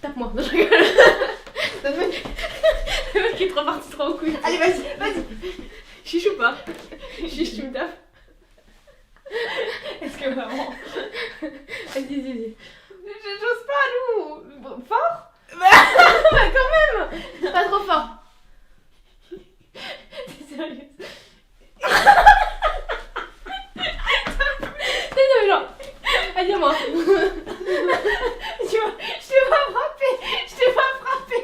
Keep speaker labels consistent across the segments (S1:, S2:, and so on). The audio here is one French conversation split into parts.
S1: Tape-moi, je rigole. Le mec est trop parti trop en couille.
S2: Allez, vas-y.
S1: Chiche ou pas? Chiche, tu me tapes? Est-ce que vraiment? Vas-y.
S2: J'ose pas, Lou. Bon, fort.
S1: Quand même. Pas trop fort. T'es sérieuse? T'es genre. Allez, moi.
S2: Tu vois, je t'ai pas frappé. Je t'ai pas frappé.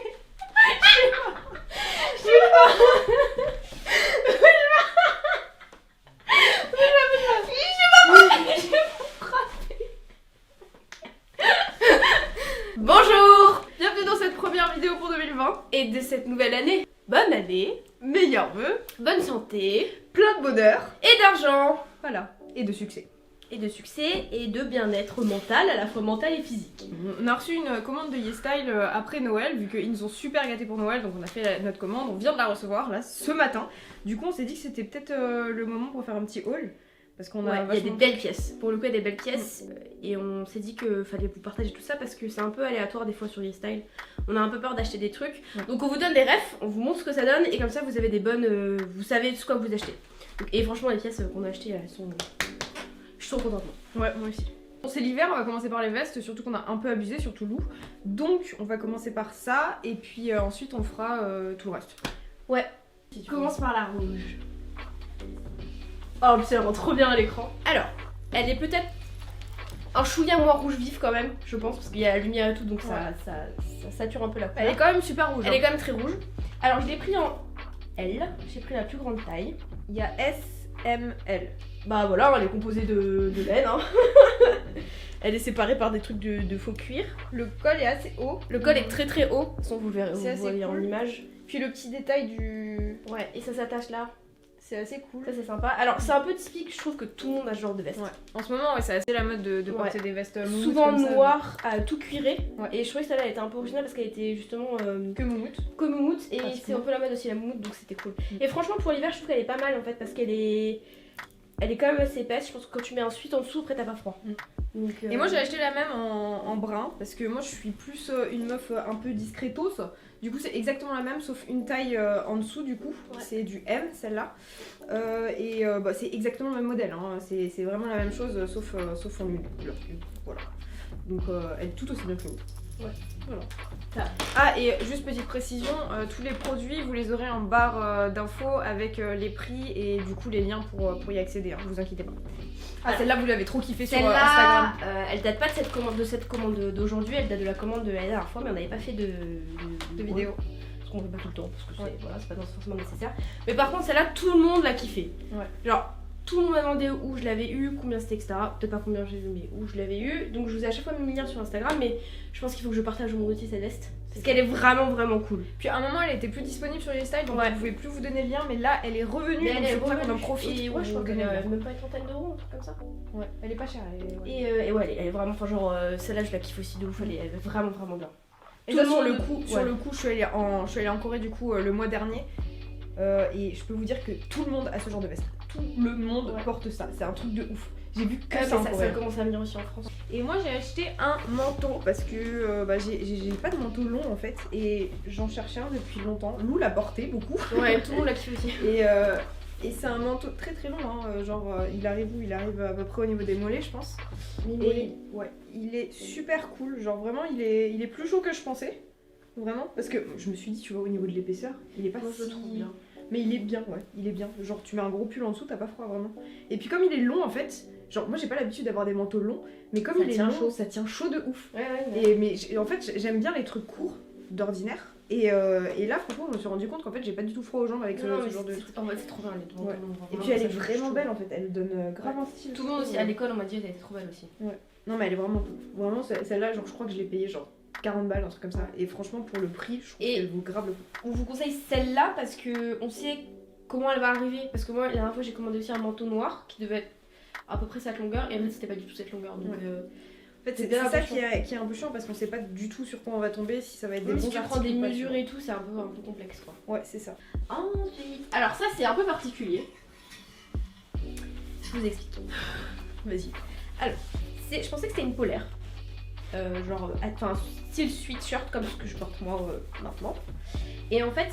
S1: Bonjour! Bienvenue dans cette première vidéo pour 2020 et de cette nouvelle année. Bonne année,
S2: Meilleurs vœux,
S1: bonne santé
S2: plein de bonheur
S1: et d'argent.
S2: Voilà, et de succès.
S1: Et de succès et de bien-être mental, à la fois mental et physique.
S2: On a reçu une commande de YesStyle après Noël, vu qu'ils nous ont super gâtés pour Noël, donc on a fait notre commande, on vient de la recevoir là ce matin. Du coup on s'est dit que c'était peut-être le moment pour faire un petit haul. Parce qu'on a
S1: Il y a des belles pièces. Pour le coup, il y a des belles pièces. Et on s'est dit qu'il fallait vous partager tout ça parce que c'est un peu aléatoire des fois sur YesStyle. On a un peu peur d'acheter des trucs.
S2: Ouais.
S1: Donc on vous donne des refs, on vous montre ce que ça donne et comme ça vous avez des bonnes. Vous savez ce quoi vous achetez. Donc, et franchement, les pièces qu'on a achetées, elles sont. Je suis trop contente.
S2: Ouais, moi aussi. Bon, c'est l'hiver, on va commencer par les vestes, surtout qu'on a un peu abusé, surtout Lou. Donc on va commencer par ça et puis ensuite on fera tout le reste.
S1: Ouais.
S2: Si tu
S1: Commence par la rouge. Oh, ça rend trop bien à l'écran. Alors, elle est peut-être un chouïa moins rouge vif quand même, je pense, parce qu'il y a la lumière et tout, donc ça sature un peu la couleur.
S2: Elle est quand même super rouge.
S1: Elle est quand même très rouge. Alors, je l'ai pris en L, j'ai pris la plus grande taille.
S2: Il y a S, M, L.
S1: Bah voilà, elle est composée de laine. Hein. Elle est séparée par des trucs de faux cuir.
S2: Le col est assez haut.
S1: Le col est très très haut. Sans vous le verrez,
S2: C'est
S1: vous
S2: assez
S1: voyez en
S2: cool.
S1: image.
S2: Puis le petit détail du...
S1: Ouais, et ça s'attache là.
S2: C'est assez cool.
S1: Ça c'est sympa. Alors c'est un peu typique, je trouve que tout le monde a ce genre de veste.
S2: Ouais. En ce moment, ouais, c'est assez la mode de porter
S1: Ouais.
S2: des vestes moumoutes
S1: Souvent
S2: comme ça.
S1: noir, à tout cuiré.
S2: Ouais.
S1: Et je trouvais que celle-là elle était un peu originale parce qu'elle était justement
S2: Que moumoute.
S1: comme moumoute. Et
S2: Pratiquement.
S1: c'est un peu la mode aussi la moumoute, donc c'était cool. Et franchement pour l'hiver je trouve qu'elle est pas mal en fait parce qu'elle est... Elle est quand même assez épaisse. Je pense que quand tu mets un sweat en dessous, après t'as pas froid. Donc,
S2: Et moi j'ai acheté la même en brun parce que moi je suis plus une meuf un peu discretos. Du coup c'est exactement la même sauf une taille en dessous du coup.
S1: Ouais.
S2: C'est du M celle-là. Bah, c'est exactement le même modèle. Hein. C'est vraiment la même chose sauf en une couleur. Voilà. Donc elle est tout aussi bien que l'autre.
S1: Ouais.
S2: Voilà.
S1: Ça.
S2: Ah et juste petite précision, tous les produits vous les aurez en barre d'infos avec les prix et du coup les liens pour y accéder, hein, vous inquiétez pas. Ah celle-là vous l'avez trop kiffé sur Instagram.
S1: Celle-là, elle date pas de cette commande d'aujourd'hui, elle date de la commande de l'année dernière fois, mais on n'avait pas fait de
S2: vidéo.
S1: Parce qu'on fait pas tout le temps, parce que c'est
S2: Ouais.
S1: voilà, c'est pas forcément nécessaire. Mais par contre, celle-là, tout le monde l'a kiffé.
S2: Ouais.
S1: Genre, tout le monde m'a demandé où je l'avais eu, combien c'était, etc. Peut-être pas combien j'ai eu, mais où je l'avais eu. Donc je vous ai à chaque fois mis le lien sur Instagram, mais je pense qu'il faut que je partage au monde entier cette veste. Parce qu'elle est vraiment vraiment cool.
S2: Puis à un moment elle était plus disponible sur YesStyle donc
S1: Ouais.
S2: on pouvait plus vous donner le lien mais là elle est revenue
S1: Mais
S2: donc
S1: elle est
S2: c'est pour ça qu'on en
S1: revenue,
S2: profite.
S1: et
S2: pour
S1: ouais, je
S2: vous
S1: crois qu'elle
S2: donner le
S1: a
S2: lien.
S1: même pas une trentaine d'euros, un truc comme ça.
S2: Ouais, elle est pas chère.
S1: Et ouais, elle est vraiment, enfin genre, celle-là je la kiffe aussi de ouf, elle est vraiment vraiment bien.
S2: Et
S1: Tout
S2: ça,
S1: le
S2: sur
S1: monde-
S2: le coup, sur
S1: ouais.
S2: le coup, je suis allée en Corée du coup le mois dernier et je peux vous dire que tout le monde a ce genre de veste. Tout le monde
S1: Ouais.
S2: porte ça. C'est un truc de ouf. J'ai vu que
S1: Ouais,
S2: ça en
S1: mais ça
S2: Corée.
S1: commence à venir aussi en France.
S2: Et moi j'ai acheté un manteau parce que j'ai pas de manteau long en fait et j'en cherchais un depuis longtemps. Lou l'a porté beaucoup.
S1: Ouais, tout le monde l'a kiffé aussi.
S2: Et c'est un manteau très très long, hein, genre il arrive où? Il arrive à peu près au niveau des mollets je pense. Et ouais, il est super cool, genre vraiment il est plus chaud que je pensais. Vraiment, parce que je me suis dit, tu vois, au niveau de l'épaisseur, il est pas
S1: Moi je
S2: si...
S1: le trouve bien.
S2: Mais il est bien, ouais, il est bien. Genre tu mets un gros pull en dessous, t'as pas froid vraiment. Et puis comme il est long en fait, genre moi j'ai pas l'habitude d'avoir des manteaux longs, mais comme
S1: Ça
S2: il est
S1: tient
S2: long,
S1: chaud.
S2: ça tient chaud de ouf.
S1: Ouais.
S2: Mais en fait j'aime bien les trucs courts d'ordinaire. Et là franchement je me suis rendu compte qu'en fait j'ai pas du tout froid aux jambes avec ce genre de truc.
S1: En fait, c'est trop bien les
S2: Ouais.
S1: manteaux.
S2: Et puis elle est vraiment belle en fait, elle donne grave un style.
S1: Tout le monde aussi, à l'école, on m'a dit qu'elle était trop belle aussi.
S2: Non mais elle est vraiment celle-là, genre je crois que je l'ai payée genre 40 balles, un truc comme ça. Et franchement pour le prix, je trouve
S1: Et-
S2: qu'elle vaut grave le coup.
S1: On vous conseille celle-là parce que on sait comment elle va arriver. Parce que moi, la dernière fois, j'ai commandé aussi un manteau noir qui devait être à peu près cette longueur. Et en fait, c'était pas du tout cette longueur. Donc,
S2: Ouais. En fait
S1: C'est
S2: c'est
S1: bien
S2: ça
S1: attention.
S2: qui est un peu chiant parce qu'on sait pas du tout sur quoi on va tomber, si ça va être des
S1: même
S2: bons
S1: si tu prends
S2: articles
S1: des
S2: ou pas,
S1: mesures
S2: tu
S1: et tout, c'est un peu complexe quoi.
S2: vois. Ouais c'est ça.
S1: Ensuite, alors ça, c'est un peu particulier. Je vous explique.
S2: Vas-y.
S1: Je pensais que c'était une polaire. enfin style sweatshirt comme ce que je porte moi maintenant. Et en fait,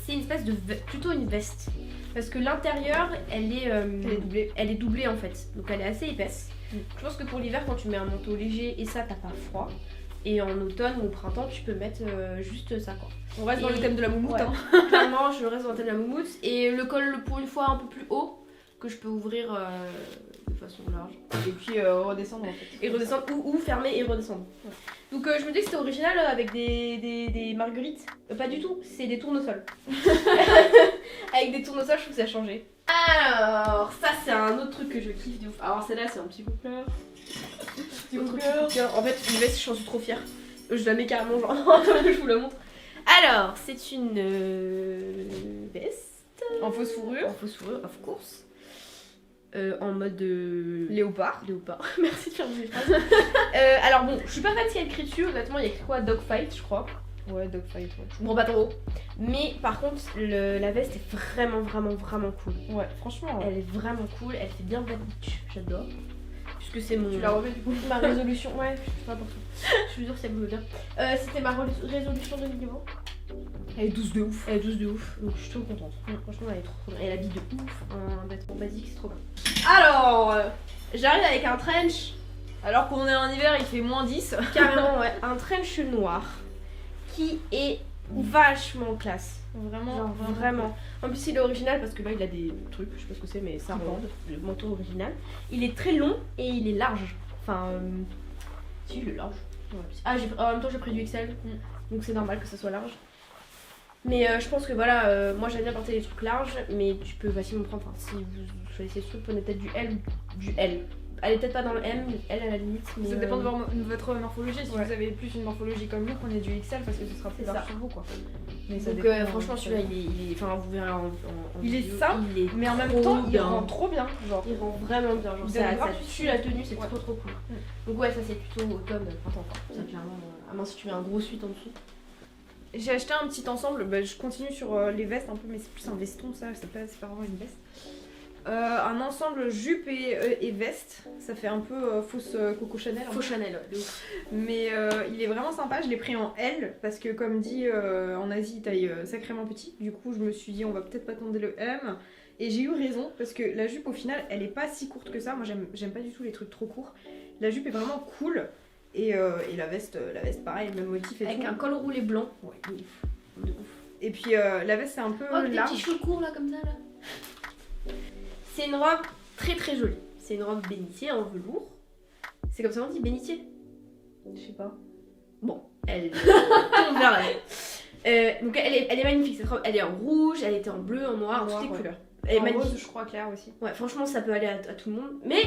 S1: c'est une espèce de plutôt une veste parce que l'intérieur, elle est doublée en fait, donc elle est assez épaisse. Je pense que pour l'hiver, quand tu mets un manteau léger et ça, t'as pas froid. Et en automne ou au printemps, tu peux mettre juste ça quoi.
S2: On reste dans le thème de la moumoute.
S1: Ouais.
S2: Hein.
S1: Clairement, je reste dans le thème de la moumoute. Et le col pour une fois un peu plus haut, que je peux ouvrir de façon large.
S2: Et puis redescendre en fait.
S1: Et redescendre ou fermer et redescendre. Ouais. Donc je me dis que c'était original avec des marguerites. Pas du tout, c'est des tournesols. Avec des tournesols, je trouve que ça a changé. Alors, ça c'est un autre truc que je kiffe de ouf. Alors celle-là c'est un petit coup de cœur. En fait, une veste, je suis trop fière. Je la mets carrément, genre, je vous la montre. Alors, c'est une veste.
S2: En fausse fourrure.
S1: En fausse fourrure, of course. En mode
S2: léopard.
S1: Merci de faire mes phrases. Alors bon, je suis pas fan de ce qu'il y a écrit dessus, honnêtement, il y a écrit quoi? Dogfight, je crois.
S2: Ouais, dogfight, ouais.
S1: Je comprends pas trop. Mais par contre, la veste est vraiment cool.
S2: Ouais, franchement. Ouais.
S1: Elle est vraiment cool, elle fait bien beach, j'adore. Puisque c'est mon.
S2: Tu l'as refait du coup?
S1: Ma résolution, ouais, je sais pas pour ça. Je suis sûre que ça me dire. C'était ma résolution de niveau.
S2: Elle est douce de ouf.
S1: Elle est douce de ouf, donc je suis trop contente. Franchement, elle est trop bien. Elle habille de ouf, un vêtement basique, c'est trop bien. Alors, j'arrive avec un trench.
S2: Alors qu'on est en hiver, il fait moins 10.
S1: Carrément, ouais. Un trench noir qui est vachement classe.
S2: Vraiment,
S1: genre, vraiment. En plus, il est original parce que là, il a des trucs, je sais pas ce que c'est, mais ça rend le manteau original. Il est très long et il est large. Enfin, si, il est large. Ouais. Ah, en même temps, j'ai pris du XL, donc c'est normal que ça soit large. Mais je pense que voilà, moi j'aime bien porter des trucs larges, mais tu peux facilement prendre, enfin, si vous choisissez ce truc, prenez peut-être du L ou du L. Elle est peut-être pas dans le M, L à la limite. Mais
S2: ça dépend de votre morphologie. Si
S1: ouais.
S2: vous avez plus une morphologie comme nous, prenez du XL parce que ce sera plus large sur vous quoi.
S1: Mais donc franchement celui-là il est, enfin vous verrez en
S2: il
S1: vidéo,
S2: est simple,
S1: il est
S2: mais en même temps
S1: bien.
S2: il rend trop bien. Genre.
S1: Il rend vraiment bien, genre ça tue la tenue, c'est trop cool. Donc ouais, ça c'est plutôt automne, printemps quoi. Ça clairement, à moins si tu mets un gros suite en dessous.
S2: J'ai acheté un petit ensemble, je continue sur les vestes un peu, mais c'est plus un veston ça, c'est pas vraiment une veste. Un ensemble jupe et veste, ça fait un peu fausse Coco Chanel.
S1: Faux Chanel, ouais, de ouf.
S2: Mais il est vraiment sympa, je l'ai pris en L parce que comme dit en Asie il taille sacrément petit. Du coup je me suis dit on va peut-être pas tenter le M. Et j'ai eu raison parce que la jupe au final elle est pas si courte que ça. Moi j'aime pas du tout les trucs trop courts. La jupe est vraiment cool. Et la veste pareil, le même motif et
S1: avec
S2: tout.
S1: un col roulé blanc.
S2: Ouais, de ouf. Et puis la veste c'est un peu large.
S1: Des petits cheveux courts là comme ça là. C'est une robe très jolie. C'est une robe bénitier en velours. C'est comme ça on dit bénitier?
S2: Je sais pas.
S1: Bon, elle tombe vers la donc elle est magnifique cette robe. Elle est en rouge, elle était en bleu, en noir, toutes les couleurs. Elle est magnifique.
S2: Rose, je crois clair aussi.
S1: Ouais, franchement ça peut aller à tout le monde. Mais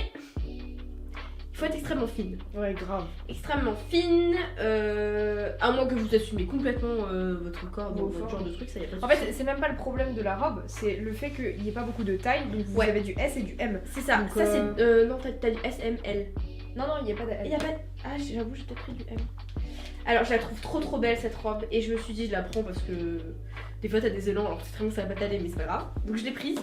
S1: il faut être extrêmement fine.
S2: Ouais, grave.
S1: Extrêmement fine, à moins que vous assumez complètement votre corps dans votre genre de truc, ça y a pas de
S2: En fait, c'est même pas le problème de la robe, c'est le fait qu'il n'y ait pas beaucoup de taille, donc vous avez du S et du M.
S1: C'est ça,
S2: donc,
S1: ça c'est... non, t'as du S, M, L.
S2: Non, il n'y a pas de L.
S1: Il y a pas de... Ah, j'avoue, j'ai peut-être pris du M. Alors, je la trouve trop belle cette robe, et je me suis dit, je la prends parce que des fois t'as des élans, alors c'est très bien, ça va pas t'aller, mais c'est pas grave. Donc je l'ai prise,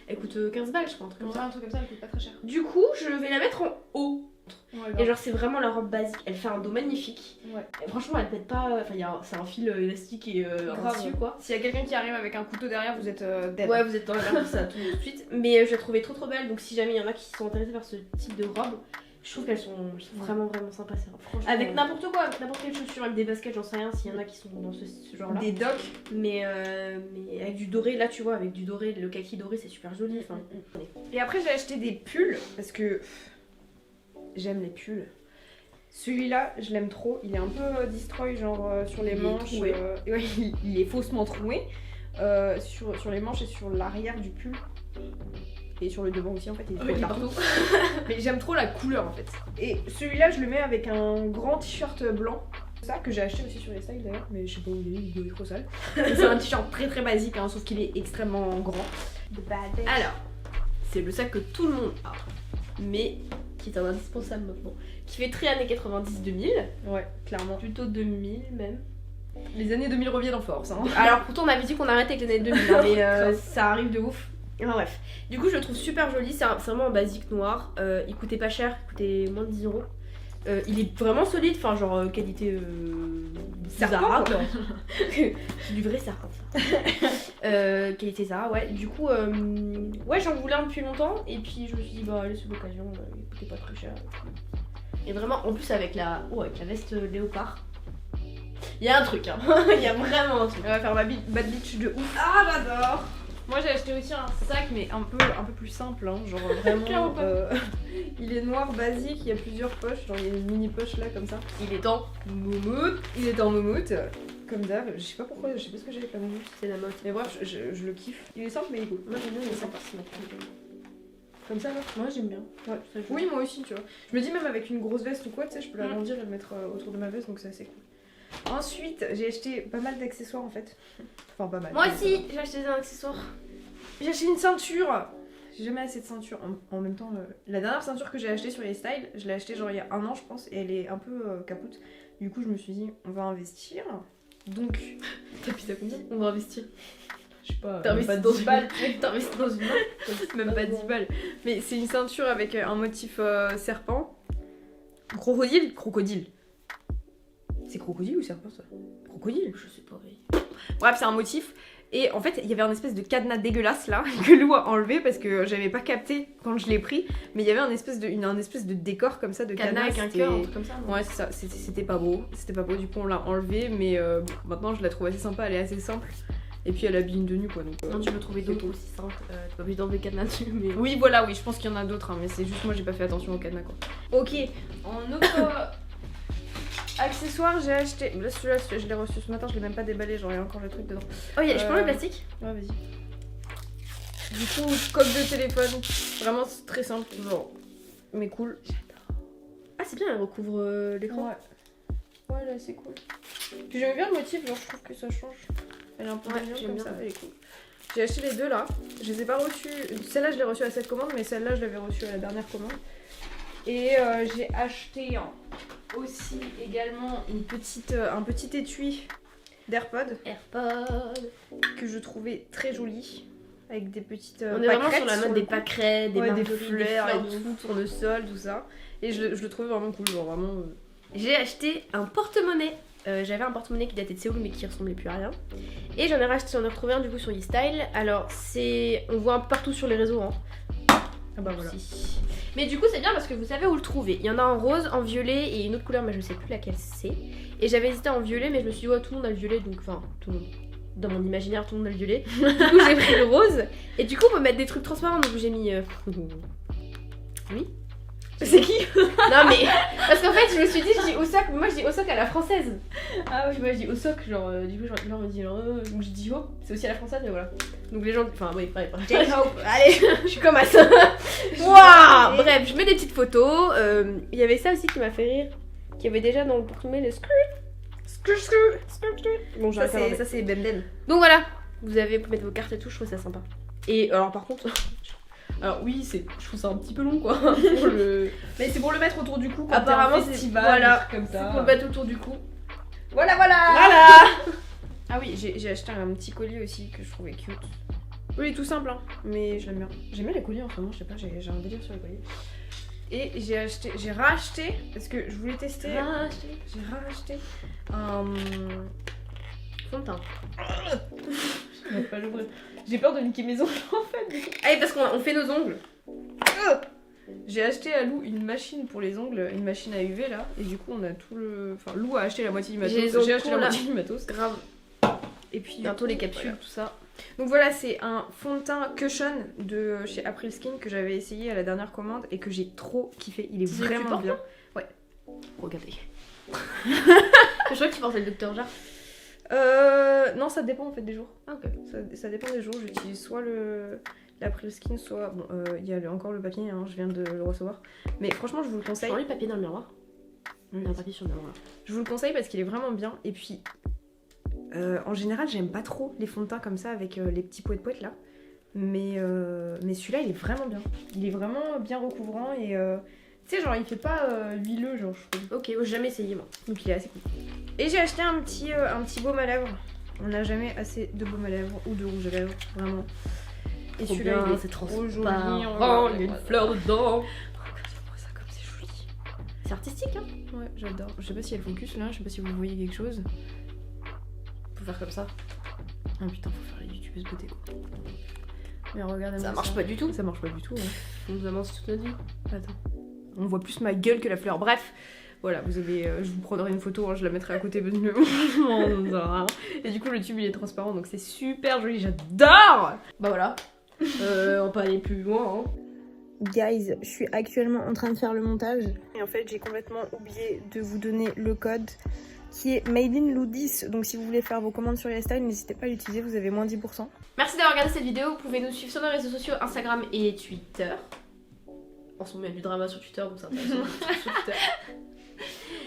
S1: elle coûte 15 balles, je crois, un truc comme ça.
S2: Un truc comme ça, elle coûte pas très cher.
S1: Du coup, je vais la mettre en haut.
S2: Ouais,
S1: et genre c'est vraiment la robe basique, elle fait un dos magnifique.
S2: Ouais.
S1: Et franchement elle pète pas, enfin c'est un fil élastique et un tissu quoi.
S2: S'il y a quelqu'un qui arrive avec un couteau derrière, vous êtes dead.
S1: Ouais, vous êtes dans la merde, ça tout de suite. Mais je la trouvais trop belle, donc si jamais il y en a qui sont intéressés par ce type de robe, je trouve qu'elles sont vraiment sympas ces robes. Avec n'importe quoi, avec n'importe quelle chaussure, avec des baskets, j'en sais rien s'il y en a qui sont dans ce genre là.
S2: Des docks.
S1: Mais avec du doré, là tu vois, avec du doré, le kaki doré c'est super joli. Enfin.
S2: Et après j'ai acheté des pulls parce que j'aime les pulls. Celui-là, je l'aime trop. Il est un peu destroy, genre sur les manches. Ouais, il est faussement troué. Sur les manches et sur l'arrière du pull. Et sur le devant aussi, en fait. Il est partout. Mais j'aime trop la couleur, en fait. Et celui-là, je le mets avec un grand t-shirt blanc. Ça que j'ai acheté aussi sur les styles d'ailleurs. Mais je sais pas où il est trop sale. C'est un t-shirt très basique, hein, sauf qu'il est extrêmement grand.
S1: Alors, c'est le sac que tout le monde a. Mais qui est un indispensable maintenant. Qui fait très années 90-2000.
S2: Ouais, clairement.
S1: Plutôt 2000 même.
S2: Les années 2000 reviennent en force. Hein.
S1: Alors pourtant on avait dit qu'on arrêtait avec les années 2000, hein, mais ça arrive de ouf. Enfin, bref. Du coup je le trouve super joli, c'est vraiment un basique noir. Il coûtait pas cher, il coûtait moins de 10 €. Il est vraiment solide, enfin genre qualité
S2: Serpent,
S1: Zara
S2: quoi.
S1: C'est du vrai serpent ça. Qualité Zara, ouais. Du coup, ouais, j'en voulais un depuis longtemps et puis je me suis dit bah allez c'est l'occasion, il coûtait pas très cher. Et vraiment, en plus avec la veste léopard, il y a un truc, hein. Il y a vraiment un truc.
S2: On va faire bad bitch de ouf.
S1: Ah j'adore.
S2: Moi j'ai acheté aussi un sac mais un peu plus simple, hein, genre
S1: Clairement
S2: vraiment.
S1: pas.
S2: Il est noir basique, il y a plusieurs poches, genre il y a une mini poche là comme ça.
S1: Il est en moumoute.
S2: Il est en moumoute, comme d'hab. Je sais pas pourquoi, je sais pas ce que j'ai avec la moumoute.
S1: C'est la mode.
S2: Mais bref, je le kiffe. Il est simple mais il est cool.
S1: Moi j'aime bien les sympas.
S2: Comme ça là.
S1: Moi j'aime bien.
S2: Ouais. Oui moi aussi tu vois. Je me dis même avec une grosse veste ou quoi, tu sais, je peux l'agrandir et le mettre autour de ma veste donc c'est assez cool. Ensuite j'ai acheté pas mal d'accessoires en fait. Enfin pas mal.
S1: Moi aussi j'ai acheté un accessoire.
S2: J'ai acheté une ceinture. J'ai jamais assez de ceinture. En même temps, la dernière ceinture que j'ai achetée sur les styles, je l'ai achetée genre il y a 1 an je pense et elle est un peu capote. Du coup je me suis dit on va investir. Donc
S1: T'as pris ça combien? On va investir.
S2: je sais pas,
S1: T'as
S2: même
S1: investi
S2: pas 10 balles.
S1: T'as investi dans une main.
S2: Même pas 10 balles. Mais c'est une ceinture avec un motif serpent. Crocodile. C'est crocodile ou serpent ça? Crocodile.
S1: Je sais pas. Oui.
S2: Bref, c'est un motif. Et en fait, il y avait un espèce de cadenas dégueulasse là que Lou a enlevé parce que j'avais pas capté quand je l'ai pris. Mais il y avait un espèce de décor comme ça de
S1: Cadenas avec un
S2: c'était-
S1: cœur, un truc comme ça. Non
S2: Ouais, c'est ça. C'était pas beau. C'était pas beau. Du coup, on l'a enlevé. Mais maintenant, je la trouve assez sympa. Elle est assez simple. Et puis, elle habille une tenue quoi. Donc,
S1: Non, tu peux trouver d'autres aussi simples. T'es pas obligé d'enlever cadenas dessus, mais.
S2: Oui, voilà, oui. Je pense qu'il y en a d'autres. Hein, mais c'est juste moi, j'ai pas fait attention au cadenas quoi. Ok. En autre. Accessoire, j'ai acheté. Là, celui-là, je l'ai reçu ce matin, je l'ai même pas déballé, genre il y a encore le truc dedans.
S1: Oh, je prends le plastique.
S2: Ouais, vas-y. Du coup, coque de téléphone. Vraiment, c'est très simple, genre. Mais cool.
S1: Ah, c'est bien, elle recouvre l'écran.
S2: Ouais. Ouais, là, c'est cool. Puis j'aime bien le motif, genre, je trouve que ça change. Elle est un peu
S1: Ouais,
S2: mignonne
S1: j'aime
S2: comme
S1: bien.
S2: ça, elle est cool. J'ai acheté les deux là. Je les ai pas reçus. Celle-là, je l'ai reçue à cette commande, mais celle-là, je l'avais reçue à la dernière commande. Et j'ai acheté aussi également un petit étui d'AirPod
S1: AirPod.
S2: que je trouvais très joli. Avec des petites
S1: On est vraiment sur
S2: pâquerettes
S1: la mode
S2: le
S1: des
S2: cou.
S1: pâquerettes, des
S2: Ouais, des
S1: marguerites,
S2: fleurs et
S1: de ouf.
S2: tout, tournesol, tout ça. Et je le trouvais vraiment cool, genre vraiment.
S1: J'ai acheté un porte-monnaie. J'avais un porte-monnaie qui datait de Séoul mais qui ressemblait plus à rien. Et j'en ai retrouvé un du coup sur eStyle. Alors on voit un peu partout sur les réseaux. Hein.
S2: Ah bah voilà.
S1: Si. Mais du coup c'est bien parce que vous savez où le trouver. Il y en a en rose, en violet et une autre couleur mais je sais plus laquelle c'est. Et j'avais hésité en violet mais je me suis dit ouais tout le monde a le violet donc enfin tout le monde. Dans mon imaginaire tout le monde a le violet. Du coup j'ai pris le rose. Et du coup on peut mettre des trucs transparents donc j'ai mis... Oui.
S2: C'est qui?
S1: Non mais parce qu'en fait je me suis dit je dis Osok, moi je dis Osok à la française.
S2: Ah oui.
S1: Moi je dis Osok genre du coup les gens me disent donc je dis oh c'est aussi à la française mais voilà. Donc les gens enfin oui bref.
S2: J-Hope, allez.
S1: Je suis comme à ça. Waouh. Bref je mets des petites photos. Il y avait ça aussi qui m'a fait rire. Qu'il y avait déjà dans le porte-monnaie le skirt. Bon j'arrête pas d'enlever.
S2: Ça c'est Benden.
S1: Donc voilà, vous pouvez mettre vos cartes et tout, je trouve ça sympa. Et alors par contre, alors oui, je trouve ça un petit peu long quoi. Pour le...
S2: Mais c'est pour le mettre autour du cou. Quand
S1: Apparemment,
S2: t'es en
S1: c'est-
S2: festival,
S1: voilà,
S2: des trucs comme
S1: c'est
S2: ça.
S1: pour le mettre autour du cou.
S2: Voilà.
S1: Voilà.
S2: Ah oui, j'ai acheté un petit collier aussi que je trouvais cute. Oui, tout simple, hein, mais je l'aime bien. J'aime bien les colliers en ce moment, je sais pas, j'ai un délire sur les colliers. Et j'ai racheté, parce que je voulais tester. J'ai racheté un
S1: Fond de teint.
S2: Je vais pas l'ouvrir. J'ai peur de niquer mes ongles en fait. du coup.
S1: Allez parce qu'on fait nos ongles.
S2: J'ai acheté à Lou une machine pour les ongles, une machine à UV là, et du coup on a tout le. Enfin, Lou a acheté la moitié du matos.
S1: J'ai les ongles
S2: J'ai acheté la
S1: courts, là.
S2: moitié du matos.
S1: Grave.
S2: Et puis
S1: Bientôt les capsules,
S2: voilà.
S1: tout ça.
S2: Donc voilà, c'est un fond de teint Cushion de chez April Skin que j'avais essayé à la dernière commande et que j'ai trop kiffé. Il est
S1: C'est celui que tu
S2: vraiment
S1: portes,
S2: bien.
S1: Regardez. Je crois que tu portais le Dr Jar.
S2: Non, ça dépend en fait des jours.
S1: Ah, ok.
S2: Ça dépend des jours. J'utilise soit l'April Skin, soit. Bon, il y a encore le papier, hein, je viens de le recevoir. Mais franchement, je vous le
S1: Je
S2: conseille.
S1: prends les papiers dans le miroir. Il y a un papier sur le miroir là.
S2: Je vous le conseille parce qu'il est vraiment bien. Et puis, en général, j'aime pas trop les fonds de teint comme ça avec les petits poètes là. Mais celui-là, il est vraiment bien. Il est vraiment bien recouvrant et. Tu sais, genre, il fait pas huileux, genre, je trouve.
S1: Ok, j'ai jamais essayé moi.
S2: Donc, il est assez cool. Et j'ai acheté un petit baume à lèvres. On n'a jamais assez de baume à lèvres ou de rouge à lèvres, vraiment. Et
S1: Trop
S2: celui-là,
S1: bien,
S2: il est
S1: c'est
S2: trop
S1: transparent.
S2: joli.
S1: Il y a une fleur dedans.
S2: Regardez-moi ça comme c'est joli.
S1: C'est artistique, hein.
S2: Ouais, j'adore. Je sais pas si elle focus là, je sais pas si vous voyez quelque chose.
S1: Faut faire comme ça.
S2: Ah putain, faut faire les youtubeuses beauté quoi. Mais regardez,
S1: Ça marche pas du tout.
S2: Ça marche pas du tout.
S1: On nous avance toute notre vie.
S2: Attends. On voit plus ma gueule que la fleur. Bref, voilà, vous avez. Je vous prendrai une photo, hein, je la mettrai à côté parce que. Et du coup, le tube il est transparent donc c'est super joli, j'adore!
S1: Bah voilà. On va pas aller plus loin, hein.
S2: Guys, je suis actuellement en train de faire le montage. Et en fait, j'ai complètement oublié de vous donner le code qui est Made in Loudis. Donc si vous voulez faire vos commandes sur YesStyle, n'hésitez pas à l'utiliser, vous avez moins 10%.
S1: Merci d'avoir regardé cette vidéo. Vous pouvez nous suivre sur nos réseaux sociaux Instagram et Twitter. En ce moment, il y a du drama sur Twitter, donc c'est intéressant. Sur Twitter.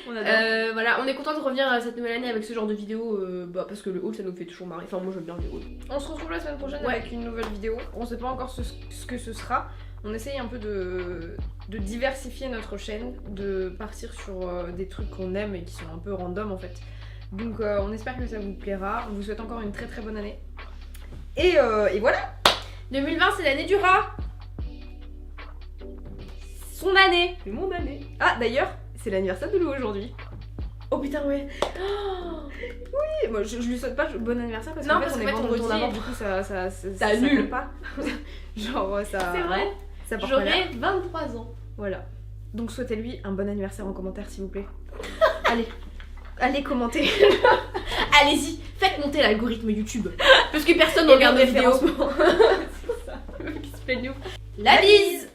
S2: On adore.
S1: Voilà, on est content de revenir à cette nouvelle année avec ce genre de vidéo parce que le haul ça nous fait toujours marrer. Enfin, moi j'aime bien les hauls.
S2: On se retrouve la semaine prochaine avec une nouvelle vidéo. On sait pas encore ce que ce sera. On essaye un peu de diversifier notre chaîne, de partir sur des trucs qu'on aime et qui sont un peu random en fait. Donc on espère que ça vous plaira. On vous souhaite encore une très très bonne année. Et voilà.
S1: 2020 c'est l'année du rat. Son année.
S2: C'est mon année. Ah d'ailleurs, c'est l'anniversaire de Lou aujourd'hui.
S1: Oh putain ouais.
S2: Oui, moi je lui souhaite pas bon anniversaire parce
S1: Non,
S2: qu'en fait
S1: parce
S2: on
S1: qu'en
S2: est
S1: fait, on
S2: vendredi
S1: tourne avant.
S2: et du coup ça
S1: annule.
S2: compte pas. Genre ça.
S1: C'est vrai.
S2: Ça porte pas
S1: J'aurai 23 ans.
S2: Voilà. Donc souhaitez-lui un bon anniversaire en commentaire s'il vous plaît. Allez commenter.
S1: Allez-y, faites monter l'algorithme YouTube. Parce que personne ne regarde mes vidéos.
S2: C'est ça.
S1: La bise.